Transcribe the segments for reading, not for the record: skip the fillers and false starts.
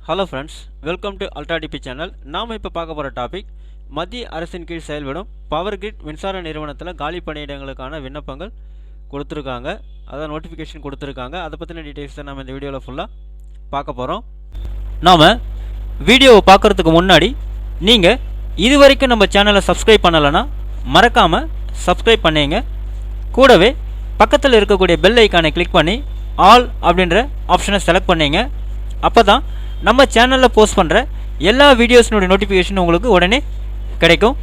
Hello friends, welcome to ultra DP channel. நாம் இப்போ பார்க்க போகிற டாபிக் மத்திய அரசின் கீழ் செயல்படும் பவர் கிரிட் மின்சார நிறுவனத்தில் காலி பணியிடங்களுக்கான விண்ணப்பங்கள் கொடுத்துருக்காங்க. அதான் நோட்டிஃபிகேஷன் கொடுத்துருக்காங்க. அதை பற்றின டீட்டெயில்ஸ் தான் நம்ம இந்த வீடியோவில் ஃபுல்லாக பார்க்க போகிறோம். நாம் வீடியோவை பார்க்குறதுக்கு முன்னாடி நீங்கள் இது வரைக்கும் நம்ம சேனலை சப்ஸ்கிரைப் பண்ணலைன்னா மறக்காமல் சப்ஸ்கிரைப் பண்ணிங்க. கூடவே பக்கத்தில் இருக்கக்கூடிய பெல் ஐக்கானை கிளிக் பண்ணி ஆல் அப்படின்ற ஆப்ஷனை செலக்ட் பண்ணிங்க. அப்போ தான் நம்ம சேனலில் போஸ்ட் பண்ணுற எல்லா வீடியோஸ்னுடைய நோட்டிஃபிகேஷன் உங்களுக்கு உடனே கிடைக்கும்.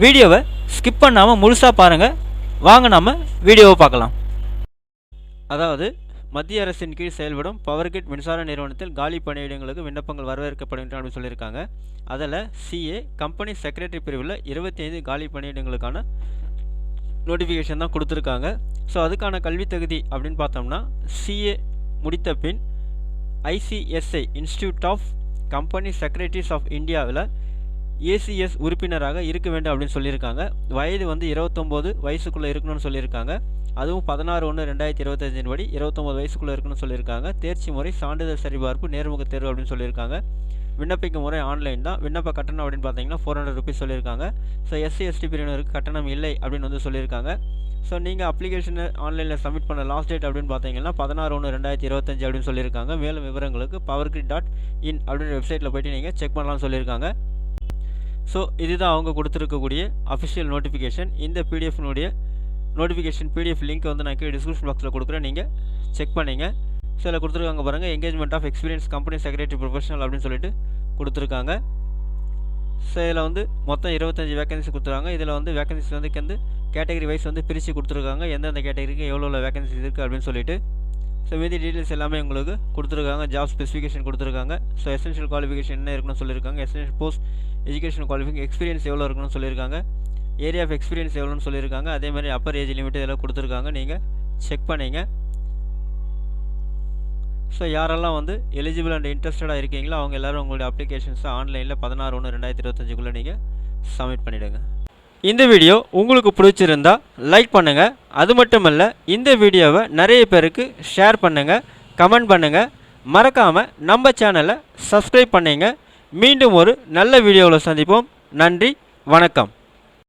வீடியோவை ஸ்கிப் பண்ணாமல் முழுசாக பாருங்கள். வாங்க நம்ம வீடியோவை பார்க்கலாம். அதாவது மத்திய அரசின் கீழ் செயல்படும் பவர் கிரிட் மின்சார நிறுவனத்தில் காலி பணியிடங்களுக்கு விண்ணப்பங்கள் வரவேற்கப்படுகின்றன அப்படின்னு சொல்லியிருக்காங்க. அதில் சிஏ கம்பெனி செக்ரட்டரி பிரிவில் 25 காலி பணியிடங்களுக்கான நோட்டிஃபிகேஷன் தான் கொடுத்துருக்காங்க. ஸோ அதுக்கான கல்வி தகுதி அப்படின்னு பார்த்தோம்னா சிஏ முடித்த பின் ICSI institute of company secretaries of இந்தியாவில் ACS உறுப்பினராக இருக்க வேண்டும் அப்படின்னு சொல்லியிருக்காங்க. வயது 29 வயசுக்குள்ளே இருக்கணும்னு சொல்லியிருக்காங்க. அதுவும் 16/1/2025 படி 29 வயசுக்குள்ளே இருக்கணும்னு சொல்லியிருக்காங்க. தேர்ச்சி முறை சான்றிதழ் சரிபார்ப்பு நேர்முக தேர்வு அப்படின்னு சொல்லியிருக்காங்க. விண்ணப்பிக்கும் முறை ஆன்லைன் தான். விண்ணப்ப கட்டணம் அப்படின்னு பார்த்தீங்கன்னா 400 rupees சொல்லியிருக்காங்க. ஸோ SC/ST பிரிவினருக்கு கட்டணம் இல்லை அப்படின்னு சொல்லியிருக்காங்க. ஸோ நீங்கள் அப்ளிகேஷனை ஆன்லைனில் சப்மிட் பண்ண லாஸ்ட் டேட் அப்படின்னு பார்த்தீங்கன்னா 16/1/2025 அப்படின்னு சொல்லியிருக்காங்க. மேலும் விவரங்களுக்கு powergrid.in அப்படின்ற வெப்சைட்டில் போய்ட்டு நீங்கள் செக் பண்ணலாம்னு சொல்லியிருக்காங்க. ஸோ இதுதான் அவங்க கொடுத்துருக்கக்கூடிய அஃபிஷியல் நோட்டிஃபிகேஷன். இந்த பிடிஎஃப்னுடைய நோட்டிஃபிகேஷன் பிடிஎஃப் லிங்க் நான் கீழே டிஸ்கிரிப்ஷன் பாக்ஸில் கொடுக்குறேன், நீங்கள் செக் பண்ணிங்க. ஸோ இதில் கொடுத்துருக்காங்க பாருங்கள், engagement of experience company secretary professional அப்படின்னு சொல்லிட்டு கொடுத்துருக்காங்க. ஸோ இதில் மொத்தம் 25 வேகன்சி கொடுத்துருக்காங்க. இதில் வேகன்சிஸ் கேட்டகரி வைஸ் பிரித்து கொடுத்துருக்காங்க. எந்தெந்த கேட்டகரிக்கு எவ்வளோ வேகன்சிஸ் இருக்குது அப்படின்னு சொல்லிட்டு. ஸோ மீதி டீட்டெயில்ஸ் எல்லாமே உங்களுக்கு கொடுத்துருக்காங்க. ஜாப் ஸ்பெசிஃபிகேஷன் கொடுத்துருக்காங்க. ஸோ எசென்ஷியல் குவாலிஃபிகேஷன் என்ன இருக்குன்னு சொல்லியிருக்காங்க. Essential post education qualification experience எவ்வளோ இருக்குன்னு சொல்லியிருக்காங்க. ஏரியா ஆஃப் எக்ஸ்பீரியன்ஸ் எவ்வளோன்னு சொல்லியிருக்காங்க. அதேமாதிரி அப்பர் ஏஜ் லிமிட் இதெல்லாம் கொடுத்துருக்காங்க, நீங்கள் செக் பண்ணிங்க. ஸோ யாரெல்லாம் எலிஜிபிள் அண்ட் இன்ட்ரெஸ்டடாக இருக்கீங்களோ அவங்க எல்லோரும் உங்களுடைய அப்ளிகேஷன்ஸை ஆன்லைனில் 16/1/2025 நீங்கள் சப்மிட் பண்ணிவிடுங்க. இந்த வீடியோ உங்களுக்கு பிடிச்சிருந்தா லைக் பண்ணுங்கள். அது மட்டும் இல்லை, இந்த வீடியோவை நிறைய பேருக்கு ஷேர் பண்ணுங்கள், கமெண்ட் பண்ணுங்கள். மறக்காமல் நம்ம சேனலை சப்ஸ்கிரைப் பண்ணிங்க. மீண்டும் ஒரு நல்ல வீடியோவில் சந்திப்போம். நன்றி, வணக்கம்.